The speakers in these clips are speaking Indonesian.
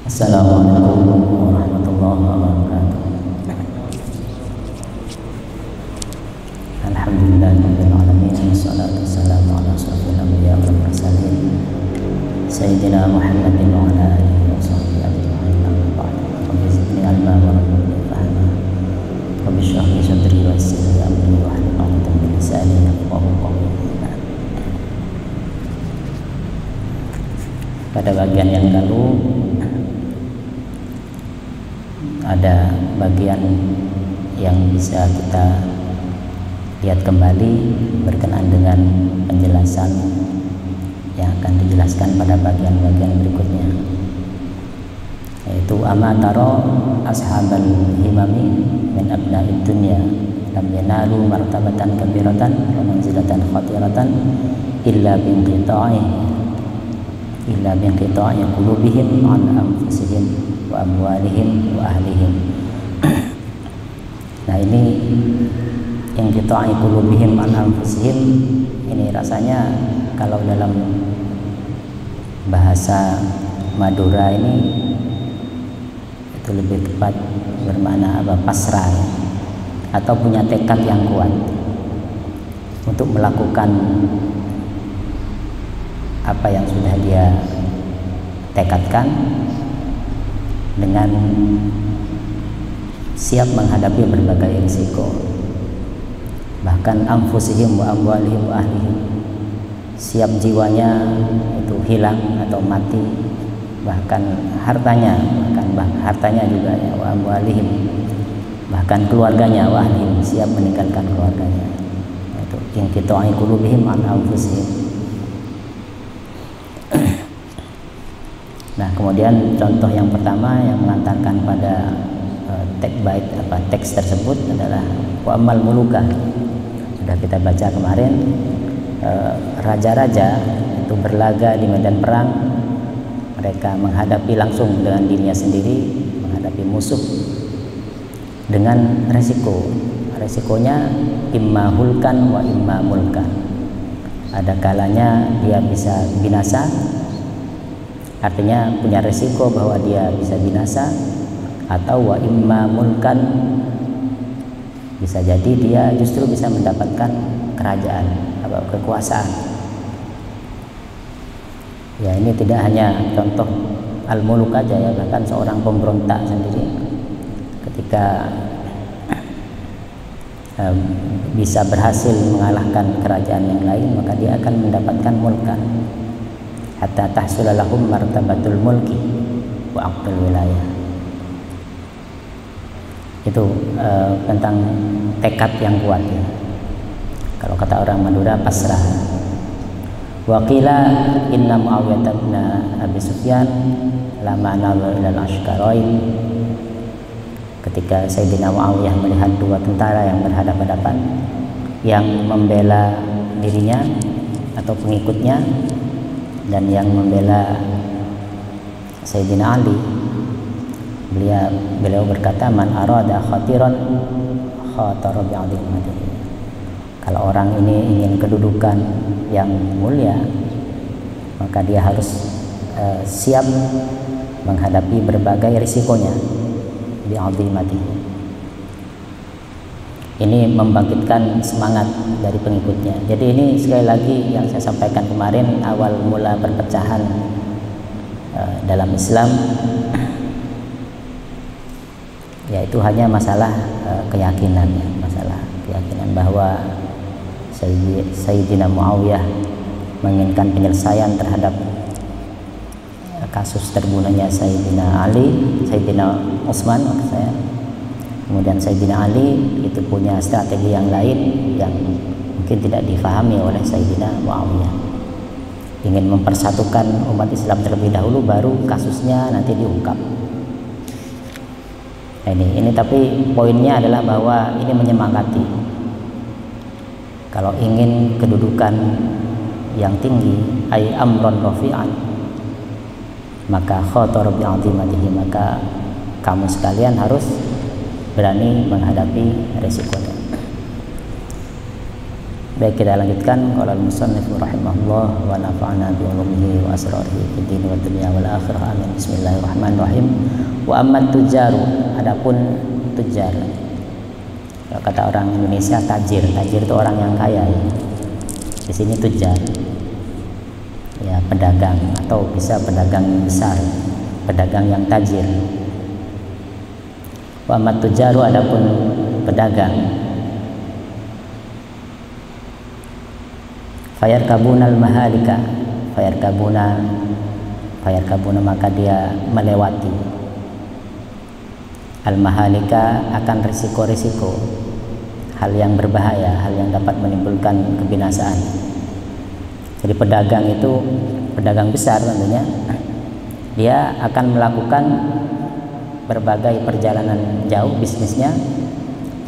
Assalamualaikum warahmatullahi wabarakatuh. Alhamdulillahirabbil alamin, wassalatu wassalamu ala asyrofil anbiya'i wal mursalin sayyidina Muhammadin wa ala alihi wa sahbihi ajma'in. Amma ba'd. Rabbi zidni ilma wa warzuqni fahma. Rabbi shrah li sadri wa yassir li amri wahlul 'uqdatam min lisani yafqahu qawli. Pada bagian yang lalu ada bagian yang bisa kita lihat kembali berkenaan dengan penjelasan yang akan dijelaskan pada bagian-bagian berikutnya, yaitu amataro ashabal himami min abna'id dunya lam yanalu martabatan kabiratan wa manzilatan khatiratan illa binqita'i qulubihim an anfusihim wa amwalihim wa ahlihim. Nah, ini yang qita'i qulubihim an anfusihim ini rasanya kalau dalam bahasa Madura ini itu lebih tepat bermakna apa? Pasrah, atau punya tekad yang kuat untuk melakukan apa yang sudah dia tekadkan, dengan siap menghadapi berbagai risiko, bahkan anfusihim wa amwalihim wa ahlihim, siap jiwanya itu hilang atau mati, bahkan hartanya juga ya, wa amwalihim, bahkan keluarganya, wa ahlihim, siap meninggalkan keluarganya. Itu inqita'i qulubihim an anfusihim. Nah, kemudian contoh yang pertama yang mengantarkan pada teks tersebut adalah wa amal muluka. Sudah kita baca kemarin, raja-raja itu berlaga di medan perang, mereka menghadapi langsung dengan dirinya sendiri, menghadapi musuh dengan resikonya imma hulkan wa imma mulkan. Ada kalanya dia bisa binasa, artinya punya resiko bahwa dia bisa binasa, atau wa imma mulkan, bisa jadi dia justru bisa mendapatkan kerajaan atau kekuasaan. Ya, ini tidak hanya contoh al-muluk aja ya, bahkan seorang pemberontak sendiri ketika bisa berhasil mengalahkan kerajaan yang lain, maka dia akan mendapatkan mulkan, hatta tahsula lahum martabatul mulki wa aqdul wilayah. Itu tentang tekad yang kuat ya. Kalau kata orang Madura, pasrah. Wa qila inna Muawiyah bin Abi Sufyan lama nazar ila al-ashqarain, ketika Sayyidina Muawiyah melihat dua tentara yang berhadapan-hadapan, yang membela dirinya atau pengikutnya dan yang membela Sayyidina Ali, beliau berkata, man arada khatiran khatara bi'adhimati. Kalau orang ini ingin kedudukan yang mulia, maka dia harus siap menghadapi berbagai risikonya bi'adhimati. Ini membangkitkan semangat dari pengikutnya. Jadi ini sekali lagi yang saya sampaikan kemarin, awal mula perpecahan dalam Islam, yaitu hanya masalah keyakinan bahwa Sayyidina Muawiyah menginginkan penyelesaian terhadap kasus terbunuhnya Sayyidina Utsman maksud saya. Kemudian Sayyidina Ali itu punya strategi yang lain yang mungkin tidak difahami oleh Sayyidina Muawiyah, ingin mempersatukan umat Islam terlebih dahulu, baru kasusnya nanti diungkap. Nah, ini tapi poinnya adalah bahwa ini menyemangati, kalau ingin kedudukan yang tinggi, ay amron rafi'an, maka khatar bi'azimatihi, maka kamu sekalian harus berani menghadapi resikonya. Baik, kita lanjutkan. Qala al-musannif rahimahullah wa nafa'ana bi ulumihi wa asrarihi fid din wa dunya wal akhirah. Amin. Bismillahirrahmanirrahim. Wa ammat tujaru, adapun tujar. Kata orang Indonesia tajir. Tajir itu orang yang kaya ya. Di sini tujar. Ya, pedagang atau bisa pedagang besar, pedagang yang tajir. Wa ammat tujaru, adapun pedagang. Fayarkabuna al-mahalika, fayarkabuna maka dia melewati al-mahalika, akan risiko-risiko, hal yang berbahaya, hal yang dapat menimbulkan kebinasaan. Jadi pedagang itu, pedagang besar tentunya, dia akan melakukan berbagai perjalanan jauh bisnisnya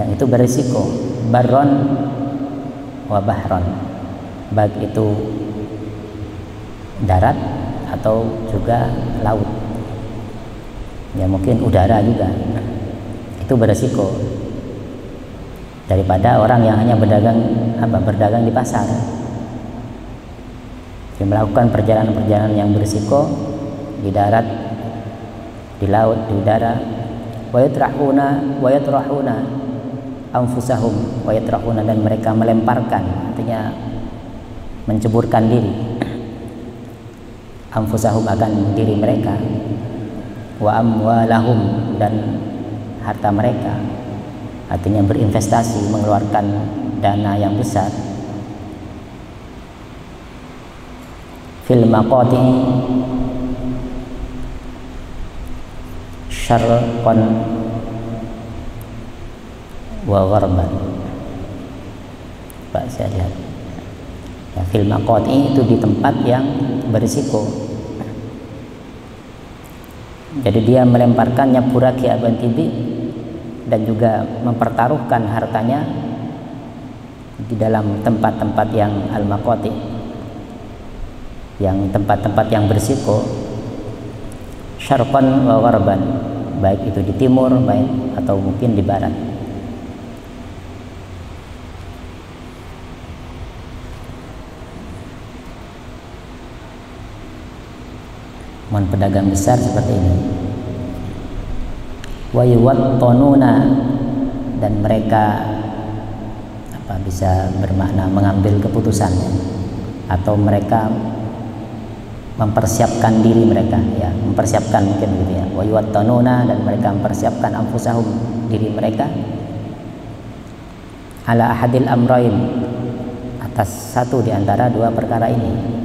yang itu berisiko, barron wa bahron, baik itu darat atau juga laut, ya mungkin udara juga, itu beresiko daripada orang yang hanya berdagang di pasar. Dia melakukan perjalanan-perjalanan yang berisiko di darat, di laut, di udara. Wa yatrahuna anfusahum wa yatrahuna, dan mereka melemparkan, artinya menceburkan diri, anfusahum akan diri mereka, wa amwalahum, dan harta mereka, artinya berinvestasi, mengeluarkan dana yang besar, fil maqati syarqan wa gharban. Pak, saya lihat ya, fil maqati itu di tempat yang berisiko. Jadi dia melemparkannya puraki aban tibi, dan juga mempertaruhkan hartanya di dalam tempat-tempat yang al-maqati, yang tempat-tempat yang berisiko, syarqan wa gharban, baik itu di timur baik atau mungkin di barat. Pedagang besar seperti ini. Wa yuwattonuna, dan mereka bisa bermakna mengambil keputusan, atau mereka mempersiapkan diri mereka, ya mempersiapkan mungkin gitu ya. Wa yuwattonuna, dan mereka mempersiapkan anfusahum, diri mereka, ala ahadil amrain, atas satu di antara dua perkara ini.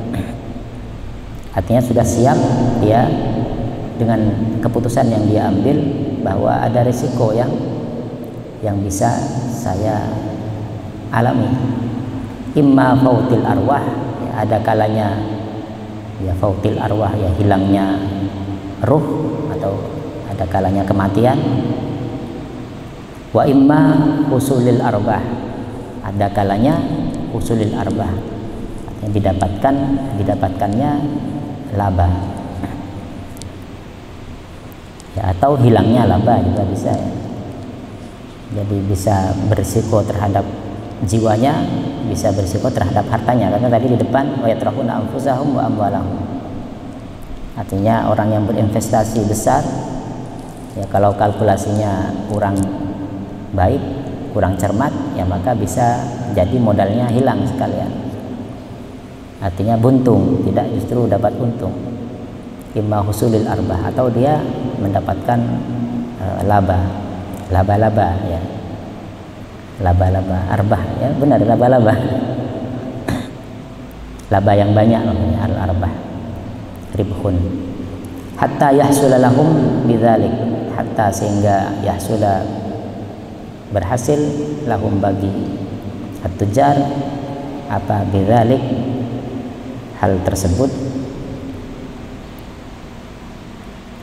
Artinya sudah siap dia dengan keputusan yang dia ambil, bahwa ada risiko yang bisa saya alami. Imma fautil arwah, ya, ada kalanya ya fautil arwah, ya hilangnya ruh, atau ada kalanya kematian. Wa imma usulil arbah, ada kalanya usulil arbah, yang didapatkannya laba, ya, atau hilangnya laba juga bisa ya. Jadi bisa berisiko terhadap jiwanya, bisa berisiko terhadap hartanya, karena tadi di depan wa yatrahuna anfusahum wa amwalahum, artinya orang yang berinvestasi besar, ya kalau kalkulasinya kurang baik, kurang cermat, ya maka bisa jadi modalnya hilang sekalian. Artinya buntung, tidak justru dapat untung. Imma husulil arbah, atau dia mendapatkan laba-laba ya. Laba-laba, arbah ya, benar, laba-laba. Laba yang banyak namanya al-arbah. Ribhun. Hatta yahsula lahum bidzalik, hatta sehingga yahsula berhasil lahum bagi at-tujar apa bidzalik, hal tersebut,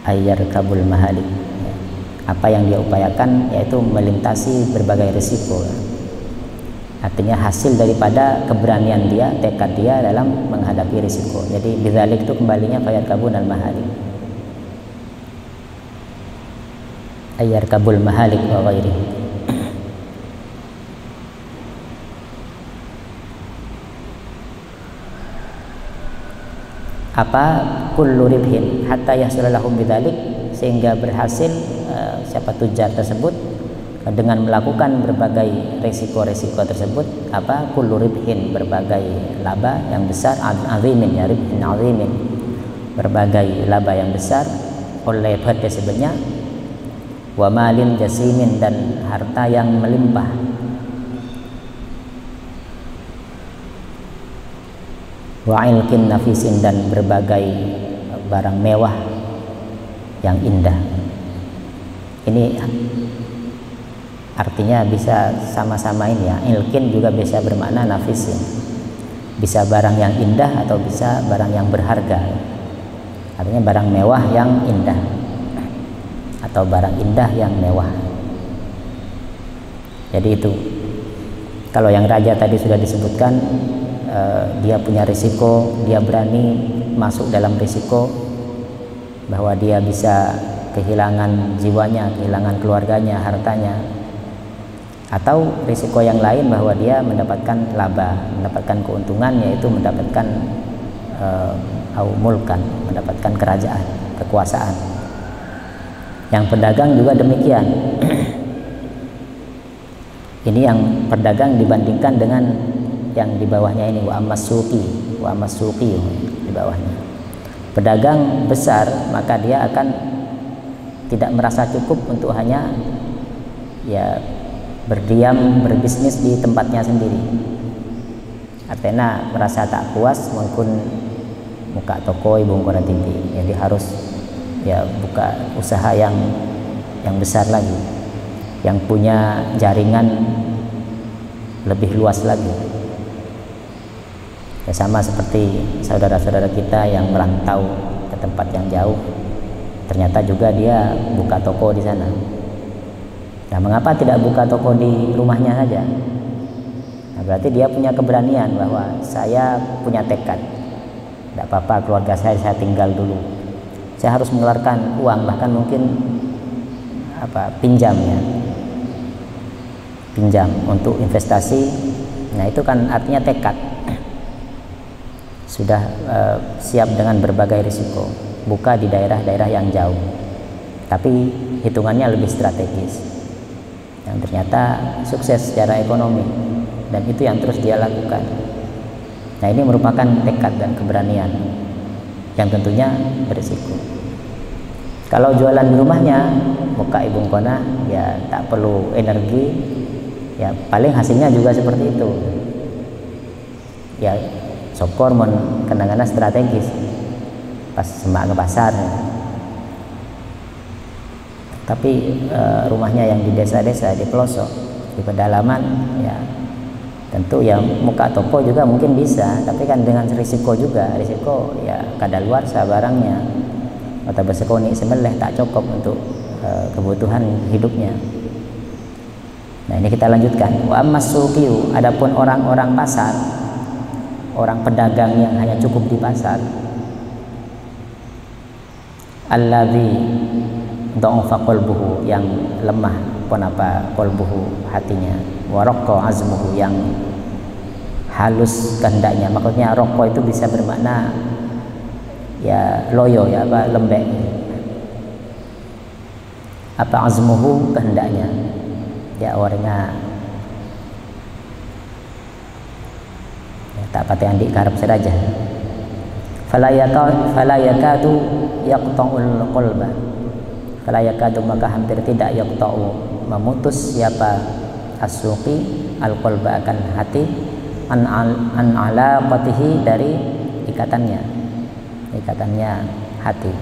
ayyar kabul mahalik, apa yang dia upayakan yaitu melintasi berbagai risiko. Artinya hasil daripada keberanian dia, tekad dia dalam menghadapi risiko. Jadi bidzalik itu kembalinya fayar kabul al mahalik, ayyar kabul mahalik wa ghairihi. kullu ribhin hatta yahsul lahum bidzalik, sehingga berhasil siapa tujar tersebut dengan melakukan berbagai resiko-resiko tersebut, kullu ribhin, berbagai laba yang besar, azimin, ya ribhin azimin, berbagai laba yang besar, oleh tersebutnya, wa malin jasimin, dan harta yang melimpah, wa ilkin nafisin, dan berbagai barang mewah yang indah. Ini artinya bisa sama-sama ini ya, ilkin juga bisa bermakna nafisin, bisa barang yang indah atau bisa barang yang berharga, artinya barang mewah yang indah atau barang indah yang mewah. Jadi itu, kalau yang raja tadi sudah disebutkan, dia punya risiko, dia berani masuk dalam risiko bahwa dia bisa kehilangan jiwanya, kehilangan keluarganya, hartanya, atau risiko yang lain bahwa dia mendapatkan laba, mendapatkan keuntungan, yaitu mendapatkan mulkan, mendapatkan kerajaan, kekuasaan. Yang pedagang juga demikian. Ini yang pedagang dibandingkan dengan yang di bawahnya ini, wa amasuqi di bawahnya. Pedagang besar, maka dia akan tidak merasa cukup untuk hanya ya berdiam, berbisnis di tempatnya sendiri. Artinya merasa tak puas maupun buka toko ibu koran TV, jadi harus ya buka usaha yang besar lagi, yang punya jaringan lebih luas lagi. Ya, sama seperti saudara-saudara kita yang merantau ke tempat yang jauh, ternyata juga dia buka toko di sana. Nah, mengapa tidak buka toko di rumahnya saja? Nah, berarti dia punya keberanian bahwa saya punya tekad, tidak apa-apa keluarga saya tinggal dulu. Saya harus mengeluarkan uang, bahkan mungkin pinjam untuk investasi. Nah, itu kan artinya tekad. Sudah siap dengan berbagai risiko, buka di daerah-daerah yang jauh, tapi hitungannya lebih strategis, yang ternyata sukses secara ekonomi, dan itu yang terus dia lakukan. Nah, ini merupakan tekad dan keberanian yang tentunya berisiko. Kalau jualan di rumahnya, buka ibung kona, ya tak perlu energi, ya paling hasilnya juga seperti itu. Ya sokor kadang-kadang strategis pas semak ke pasar, tapi rumahnya yang di desa-desa, di pelosok, di pedalaman, ya tentu ya muka toko juga mungkin bisa, tapi kan dengan risiko juga, risiko ya kadaluarsa barangnya, atau bersekoni sembelih tak cukup untuk kebutuhan hidupnya. Nah, ini kita lanjutkan. Wa ammasuqiyu, adapun orang-orang pasar, orang pedagang yang hanya cukup di pasar, allazi dha'afa qalbuhu, yang lemah qalbuhu, hatinya, wa raqqa azmuhu, yang halus kehendaknya. Maksudnya raqqa itu bisa bermakna ya loyo, ya lembek. Azmuhu, kehendaknya, ya orangnya tak patih andi karep seraja. Fala yakadu yaqta'ul qalba, fala yakadu, maka hampir tidak, yaqta'u, memutus siapa as-suqi al-qalba, akan hati, an alaqatihi, dari ikatannya hati,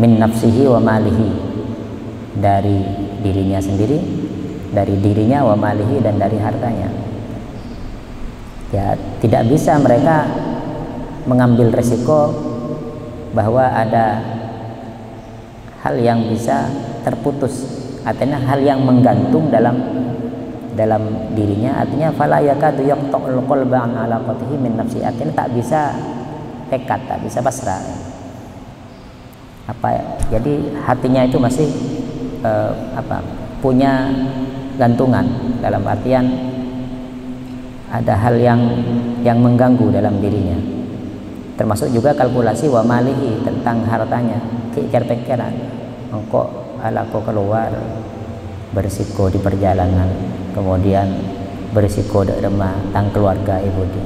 min nafsihi wa malihi, dari dirinya sendiri, dari dirinya, wa malihi, dan dari hartanya. Ya, tidak bisa mereka mengambil resiko bahwa ada hal yang bisa terputus, artinya hal yang menggantung dalam dirinya. Artinya fala yakadu yaqta'ul qalba an alaqatihi min nafsi, artinya tak bisa tekad, tak bisa pasrah. Jadi hatinya itu masih punya gantungan, dalam artian ada hal yang mengganggu dalam dirinya, Termasuk juga kalkulasi wa malihi, tentang hartanya, pikir-pikiran engkau alako keluar berisiko di perjalanan, kemudian berisiko di rumah tang keluarga ibu di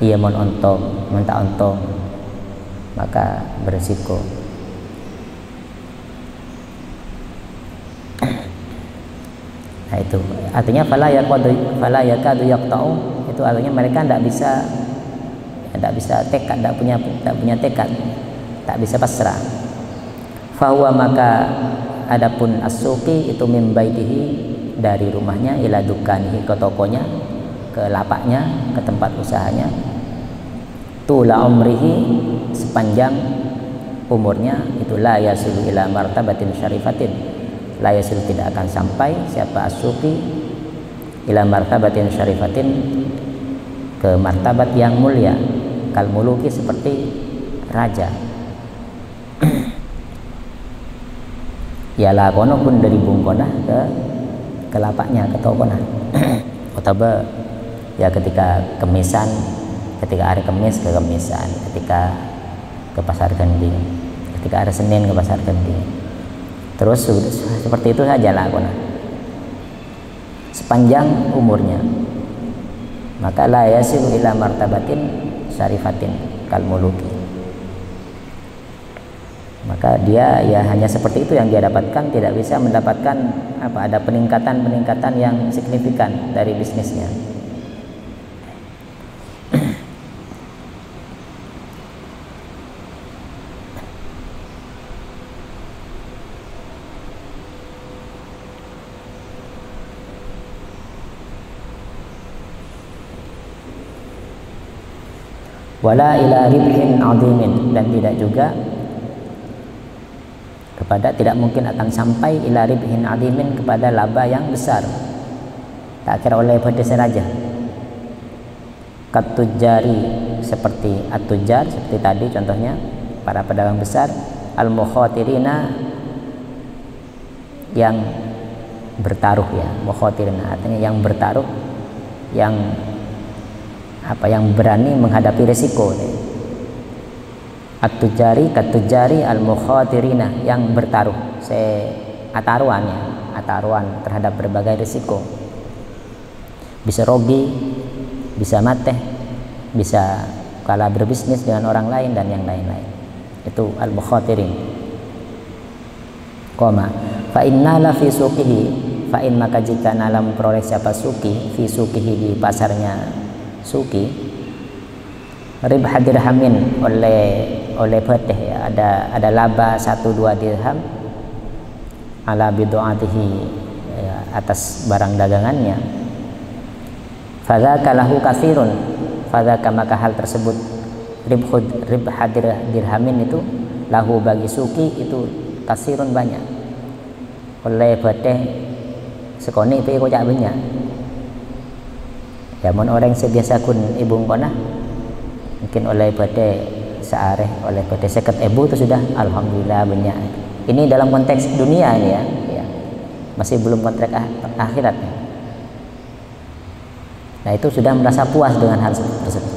ia minta untung, maka berisiko. Nah itu artinya fala yakadu yaqta'u, itu artinya mereka tidak bisa tekad, tidak punya tekad, tak bisa pasrah. Fahuwa, maka adapun as-suqi itu min baitihi, dari rumahnya, ila dukanihi, ke tokonya, ke lapaknya, ke tempat usahanya, tula umrihi, sepanjang umurnya, itu la yasilu ila martabatin syarifatin, la yasilu, tidak akan sampai siapa as-suqi ila martabatin syarifatin, ke martabat yang mulia, kal muluki, seperti raja. Ya lah kono pun dari bungkona ke lapaknya, ke tokonya. Otaba ya ketika kemisan, ketika hari Kemis ke kemisan, ketika ke pasar Gending, ketika hari Senin ke pasar Gending. Terus seperti itu saja lah kono. Sepanjang umurnya. Maka la yasilu ila martabatin syarifatin kal muluki. Maka dia ya hanya seperti itu yang dia dapatkan, tidak bisa mendapatkan ada peningkatan yang signifikan dari bisnisnya. Wala ila ribhin azimin, dan tidak juga tidak mungkin akan sampai ila ribhin azimin, kepada laba yang besar, tak kira oleh pada saja. Katujari, seperti at-tujar, seperti tadi contohnya para pedagang besar, al-mukhatirina, yang bertaruh ya, mukhatirina artinya yang bertaruh, yang berani menghadapi risiko. At-tujari katujari al-mukhatirina, yang bertaruh, ataruan terhadap berbagai risiko. Bisa rugi, bisa mati, bisa kalah berbisnis dengan orang lain dan yang lain-lain. Itu al-mukhatirin. Koma fa inna la fi suqihi, fa in, maka jika dalam memperoleh siapa suki, fi suqihi, di pasarnya suki, ribha dirhamin, oleh petih ya, ada laba 1-2 dirham, ala bidu'atihi, ya, atas barang dagangannya, fadzaka lahu katsirun, fadzaka, maka hal tersebut, ribha dirhamin itu, lahu, bagi suki itu, katsirun, banyak, oleh petih sekoni pe kok jak banyak. Ya mun orang sebiasa kun ibu kona, mungkin oleh petih seareh, oleh pada 50.000 itu sudah alhamdulillah banyak. Ini dalam konteks dunia ini ya, masih belum konteks akhirat. Nah itu sudah merasa puas dengan hal tersebut.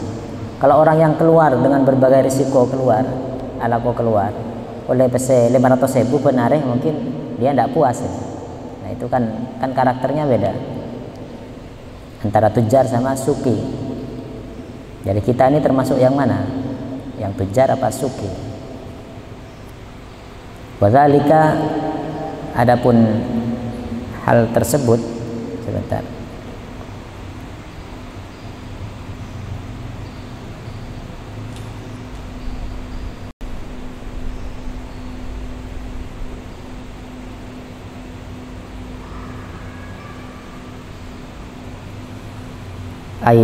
Kalau orang yang keluar dengan berbagai risiko, keluar oleh pese 500.000 penareh, mungkin dia tidak puas ya. Nah itu kan karakternya beda antara tujar sama suki. Jadi kita ini termasuk yang mana? Yang tujar apa suki? Wadzalika, adapun hal tersebut, sebentar. Ai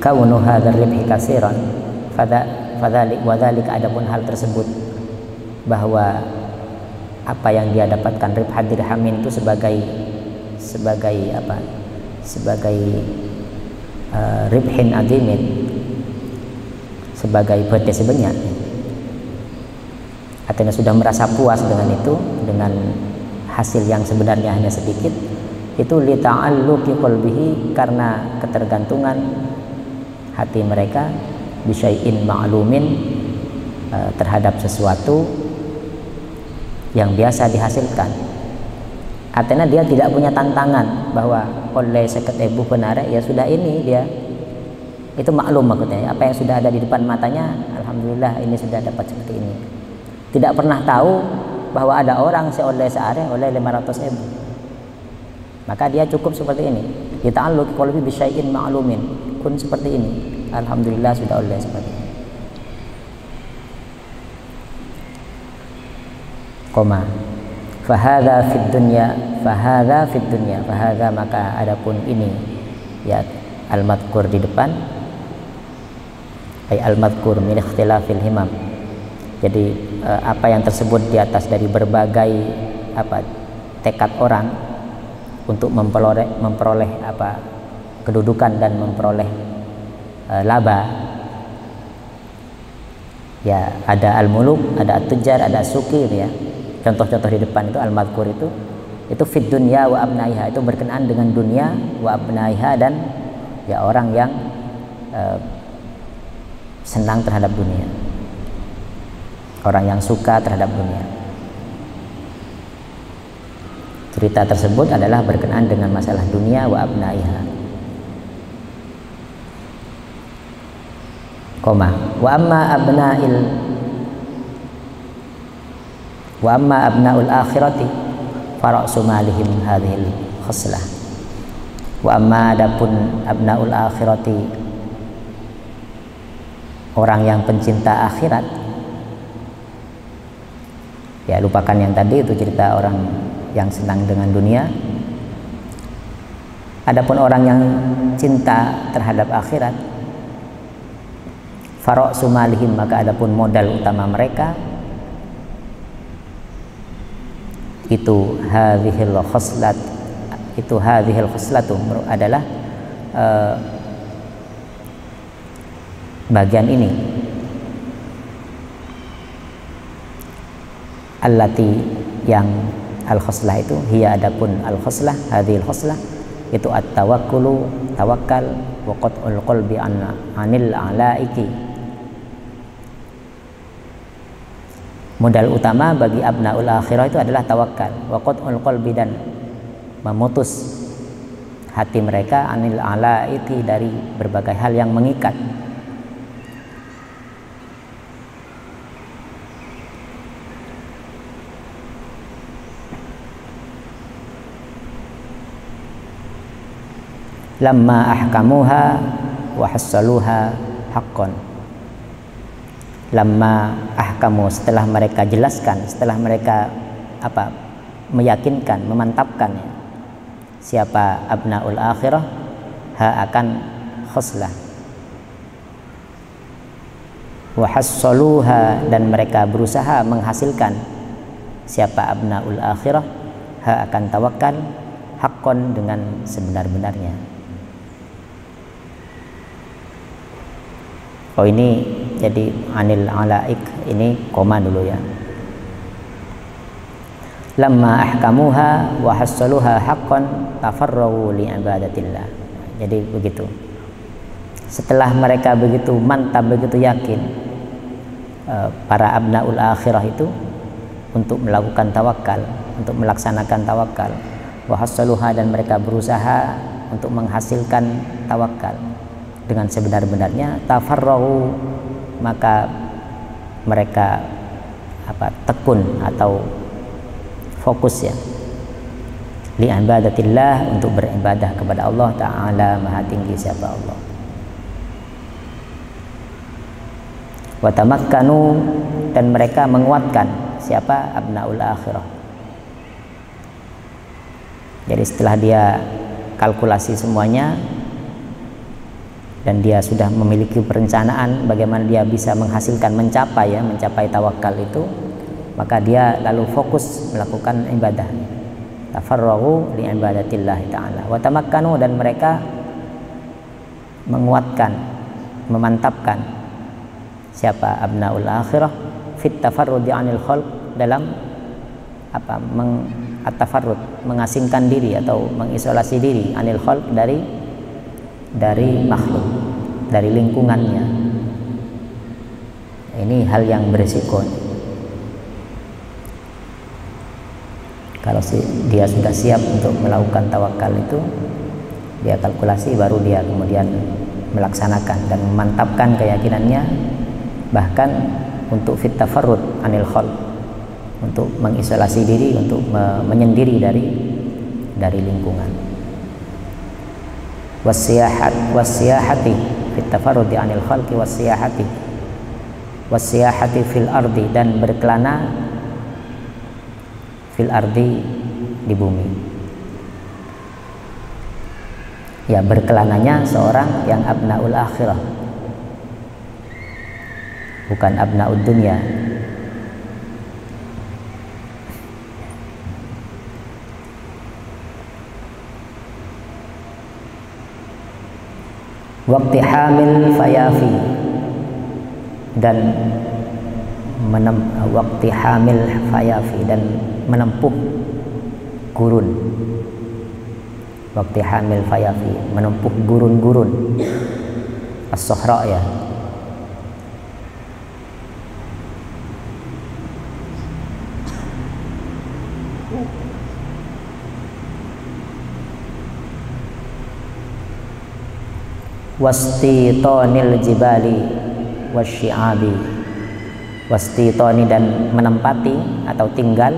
kaunu hadzal ribhi katsiran, fadzalik, adapun hal tersebut, bahwa apa yang dia dapatkan ribha dirhamin itu sebagai ribhin azimin, sebagai bede sebanyak, artinya sudah merasa puas dengan itu, dengan hasil yang sebenarnya hanya sedikit, itu li ta'alluqi qalbihi, karena ketergantungan hati mereka bisyai'in ma'lumin, terhadap sesuatu yang biasa dihasilkan. Artinya dia tidak punya tantangan bahwa oleh 50.000 penara ya sudah, ini dia itu maklum, maksudnya apa yang sudah ada di depan matanya, alhamdulillah ini sudah dapat seperti ini. Tidak pernah tahu bahwa ada orang seoleh sehari oleh 500.000, maka dia cukup seperti ini. Yata'alluq qalbi bisyai'in ma'lumin, kun seperti ini, alhamdulillah sudah oleh seperti ini. Koma fahadha fid dunya, fahadha fid dunya, fahadha maka adapun ini ya al-madhkur di depan, ay al-madhkur min ikhtilafil himam. Jadi apa yang tersebut di atas dari berbagai tekad orang untuk memperoleh kedudukan dan memperoleh laba. Ya, ada al-muluk, ada at-tujjar, ada as-suki gitu ya. Contoh-contoh di depan itu al-madhkur itu fid dunya wa abnaiha, itu berkenaan dengan dunia, wa abnaiha, dan ya orang yang senang terhadap dunia, orang yang suka terhadap dunia. Cerita tersebut adalah berkenaan dengan masalah dunia wa abnaiha. Koma wa amma abnaul akhirati fara'su malihim hadhil khoslah. Wa amma adapun abnaul akhirati, orang yang pencinta akhirat, ya lupakan yang tadi itu cerita orang yang senang dengan dunia. Adapun orang yang cinta terhadap akhirat, fara'su malihim, maka adapun modal utama mereka itu hadhil khoslat, itu hadhil khoslatu adalah bagian ini, allati yang al-khoslah itu, hiya adapun al-khoslah, hadhil khoslah itu at-tawakkulu, tawakkal, wa qat'ul qalbi anil alaiki. Modal utama bagi abnaul akhirah itu adalah tawakal, wa qat'ul qalbi, dan memutus hati mereka anil alaiki, dari berbagai hal yang mengikat. Lamma ahkamuha wa hassaluha haqqan. Lamma ahkamu, setelah mereka jelaskan, setelah mereka meyakinkan, memantapkan ya, siapa abnaul akhirah, ha akan khoslah, wa hassaluha, dan mereka berusaha menghasilkan siapa abnaul akhirah, ha akan tawakal, haqqan, dengan sebenar-benarnya. Oh, ini jadi anil alaik, ini koma dulu ya. Lamma ahkamuha wa hassaluha haqqan tafarragu li ibadatillah. Jadi begitu. Setelah mereka begitu mantap, begitu yakin, para abnaul akhirah itu untuk melakukan tawakal, untuk melaksanakan tawakal, wa hassaluha, dan mereka berusaha untuk menghasilkan tawakal dengan sebenar-benarnya, tafarragu, maka mereka tekun atau fokus ya, li ibadatillah, untuk beribadah kepada Allah Ta'ala, maha tinggi siapa Allah. Wa tamakkanu, dan mereka menguatkan siapa abnaul akhirah. Jadi setelah dia kalkulasi semuanya dan dia sudah memiliki perencanaan bagaimana dia bisa menghasilkan, mencapai tawakal itu, maka dia lalu fokus melakukan ibadah, tafarragu li ibadatillah ta'ala. Wa tamakkanu, dan mereka menguatkan, memantapkan siapa abnaul akhirah fit tafarrudi anil khalq, dalam at-tafarrud, mengasingkan diri atau mengisolasi diri, anil khalq, dari makhluk, dari lingkungannya. Ini hal yang berisiko. Kalau dia sudah siap untuk melakukan tawakal itu, dia kalkulasi, baru dia kemudian melaksanakan dan memantapkan keyakinannya, bahkan untuk fit tafarrud anil khalq, untuk mengisolasi diri, untuk menyendiri dari lingkungan. Wasiyahati fit tafarrud anil khalqi wasiyahati fil ardi, dan berkelana fil ardi, di bumi. Ya, berkelananya seorang yang abnaul akhirah, bukan abnaud dunya. Waqti hamil fayafi, dan waqti hamil fayafi, dan menempuh gurun. Waqti hamil fayafi, menempuh gurun-gurun as-sahra, ya. Wastitonil jibali wasyi'abi, wastitoni, dan menempati atau tinggal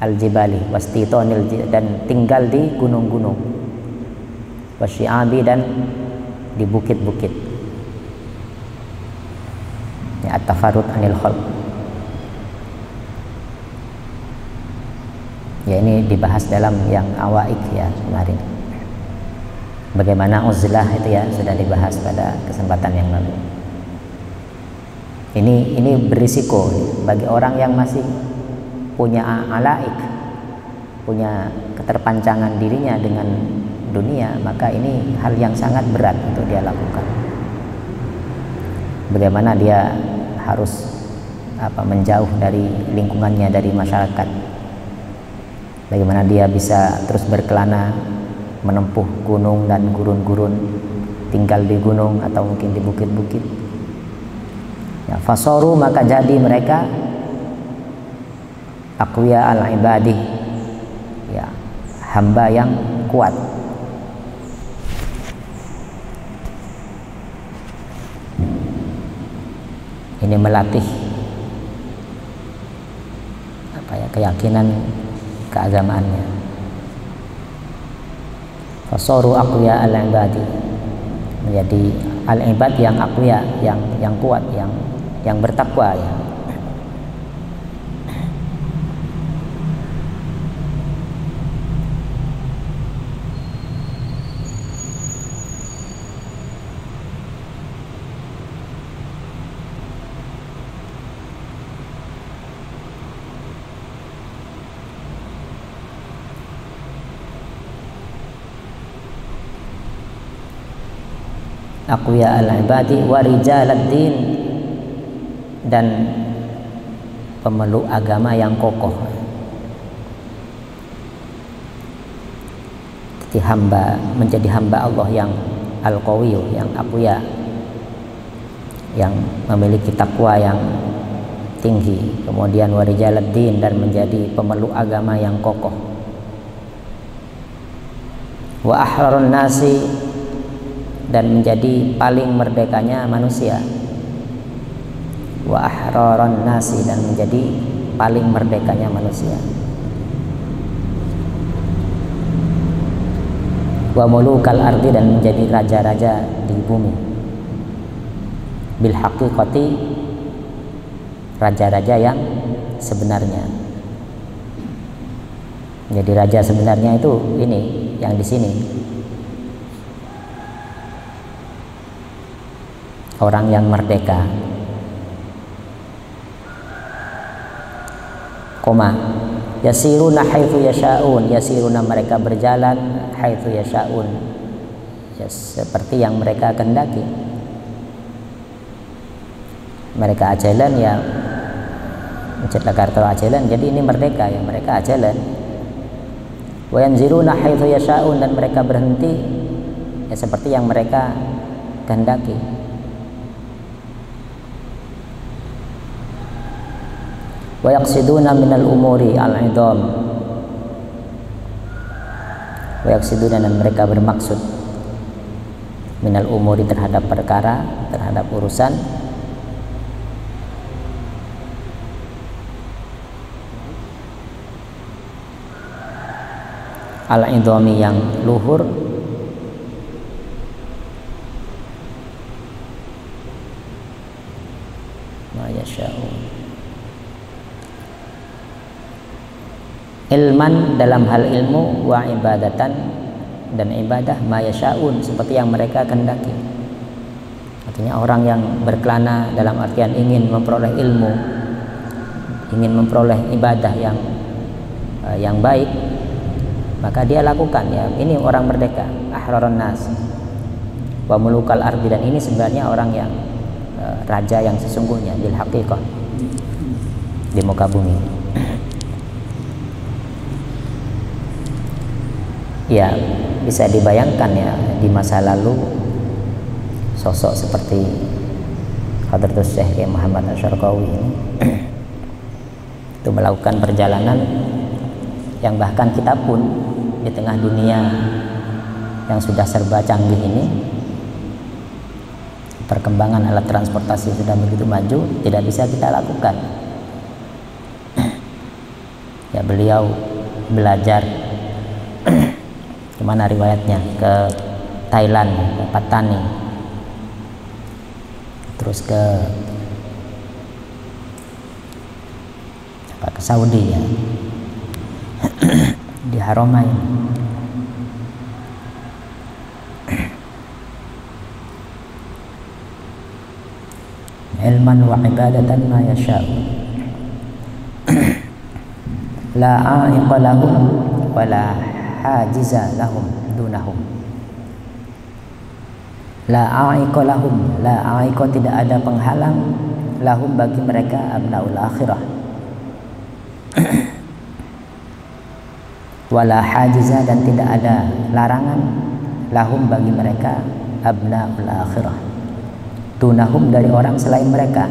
al-jibali, wastitonil, dan tinggal di gunung-gunung, wasyi'abi, dan di bukit-bukit. Ya, at-tafarrud anil khalq. Ya, ini dibahas dalam yang awaik, ya, kemarin. Bagaimana uzlah itu, ya, sudah dibahas pada kesempatan yang lalu. Ini berisiko bagi orang yang masih punya alaik, punya keterpancangan dirinya dengan dunia, maka ini hal yang sangat berat untuk dia lakukan. Bagaimana dia harus menjauh dari lingkungannya, dari masyarakat. Bagaimana dia bisa terus berkelana, menempuh gunung dan gurun-gurun, tinggal di gunung atau mungkin di bukit-bukit. Ya, fasoru, maka jadi mereka aqwiya al-ibadi, ya, hamba yang kuat. Ini melatih keyakinan keagamaannya. Fasoru aqwiya al-ibadi, menjadi al-ibad yang aqwiya, yang kuat, yang bertakwa, ya. Aqwiya al-ibadi wa rijalad-din, dan pemeluk agama yang kokoh. Jadi menjadi hamba Allah yang al-qawiyyu, yang aqwiya, yang memiliki takwa yang tinggi. Kemudian wa rijalad-din, dan menjadi pemeluk agama yang kokoh. Wa ahrarun nasi, dan menjadi paling merdekanya manusia. Wa ahraron nasi, dan menjadi paling merdekanya manusia. Wa mulukal ardi, dan menjadi raja-raja di bumi. Bil haqiqati, raja-raja yang sebenarnya. Jadi raja sebenarnya itu ini, yang di sini. Orang yang merdeka. Koma, yasiruna haitsu yasha'un, yasiruna, mereka berjalan, haitsu yasha'un, ya, seperti yang mereka kehendaki. Mereka ajalan, ya, Jakarta ajalan, jadi ini merdeka, ya, mereka ajalan. Wa yanziluna haitsu yasha'un, dan mereka berhenti, ya, seperti yang mereka kehendaki. wa yaqsiduna minal umuri al-idham, wa yaqsiduna, dan mereka bermaksud minal umuri terhadap perkara, terhadap urusan al-idhami yang luhur, ma yasha'un, ilman dalam hal ilmu, wa ibadatan, dan ibadah, ma yasha'un seperti yang mereka kehendaki. Artinya orang yang berkelana dalam artian ingin memperoleh ilmu, ingin memperoleh ibadah yang baik, maka dia lakukan. Ya, ini orang merdeka, ahrarun nas wa mulukal ardi, dan ini sebenarnya orang yang raja yang sesungguhnya bil haqiqah di muka bumi. Ya, bisa dibayangkan ya, di masa lalu sosok seperti Hadratus Syekh Muhammad Asy-Syarqawi ini itu melakukan perjalanan yang bahkan kita pun di tengah dunia yang sudah serba canggih ini, perkembangan alat transportasi sudah begitu maju, tidak bisa kita lakukan. Ya, beliau belajar kemana riwayatnya, ke Thailand, ke Patani, terus ke Saudi ya, di Haramain. Ilman wa ibadatan ma yasha'u la a'iqa lahum wa la hajiza lahum dunahum. La a'iqa lahum, la a'iqa tidak ada penghalang, lahum bagi mereka, abnaul akhirah, wala hajiza, dan tidak ada larangan, lahum bagi mereka, abnaul akhirah, dunahum dari orang selain mereka.